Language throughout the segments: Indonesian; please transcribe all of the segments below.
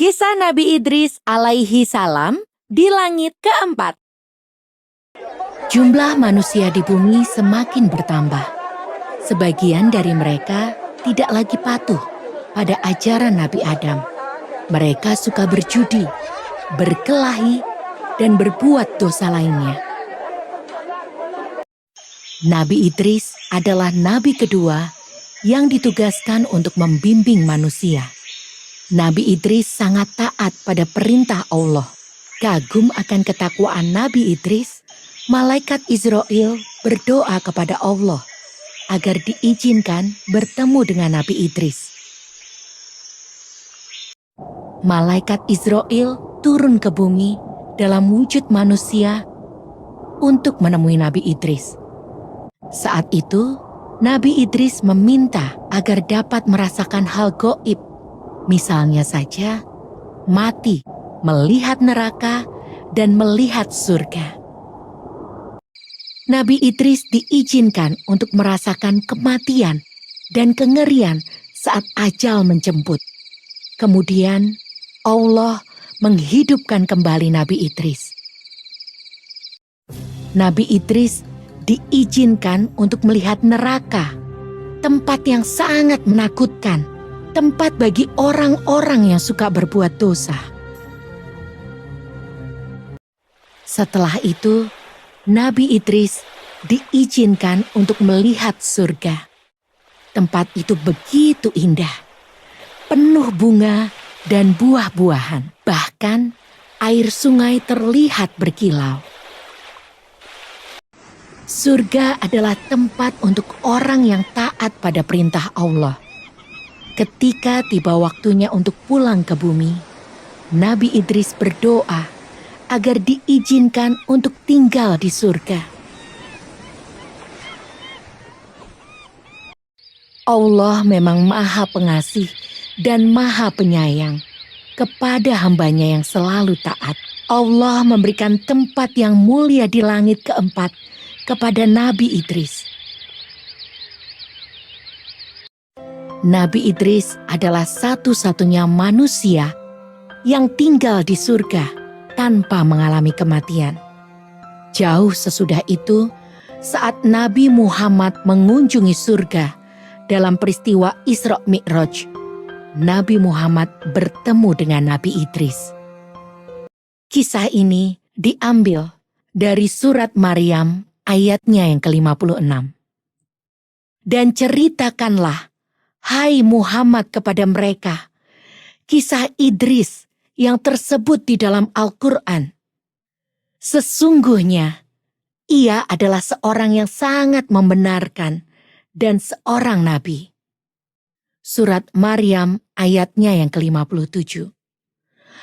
Kisah Nabi Idris alaihi salam di langit keempat. Jumlah manusia di bumi semakin bertambah. Sebagian dari mereka tidak lagi patuh pada ajaran Nabi Adam. Mereka suka berjudi, berkelahi, dan berbuat dosa lainnya. Nabi Idris adalah nabi kedua yang ditugaskan untuk membimbing manusia. Nabi Idris sangat taat pada perintah Allah. Kagum akan ketakwaan Nabi Idris, malaikat Israel berdoa kepada Allah agar diizinkan bertemu dengan Nabi Idris. Malaikat Israel turun ke bumi dalam wujud manusia untuk menemui Nabi Idris. Saat itu, Nabi Idris meminta agar dapat merasakan hal gaib. Misalnya saja, mati, melihat neraka, dan melihat surga. Nabi Idris diizinkan untuk merasakan kematian dan kengerian saat ajal menjemput. Kemudian, Allah menghidupkan kembali Nabi Idris. Nabi Idris diizinkan untuk melihat neraka, tempat yang sangat menakutkan, tempat bagi orang-orang yang suka berbuat dosa. Setelah itu, Nabi Idris diizinkan untuk melihat surga. Tempat itu begitu indah, penuh bunga dan buah-buahan. Bahkan air sungai terlihat berkilau. Surga adalah tempat untuk orang yang taat pada perintah Allah. Ketika tiba waktunya untuk pulang ke bumi, Nabi Idris berdoa agar diizinkan untuk tinggal di surga. Allah memang Maha Pengasih dan Maha Penyayang kepada hambanya yang selalu taat. Allah memberikan tempat yang mulia di langit keempat kepada Nabi Idris. Nabi Idris adalah satu-satunya manusia yang tinggal di surga tanpa mengalami kematian. Jauh sesudah itu, saat Nabi Muhammad mengunjungi surga dalam peristiwa Isra Mi'raj, Nabi Muhammad bertemu dengan Nabi Idris. Kisah ini diambil dari surat Maryam ayatnya yang ke-56. Dan ceritakanlah, hai Muhammad, kepada mereka kisah Idris yang tersebut di dalam Al-Quran. Sesungguhnya ia adalah seorang yang sangat membenarkan dan seorang nabi. Surat Maryam ayatnya yang ke-57.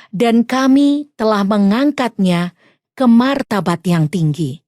Dan kami telah mengangkatnya ke martabat yang tinggi.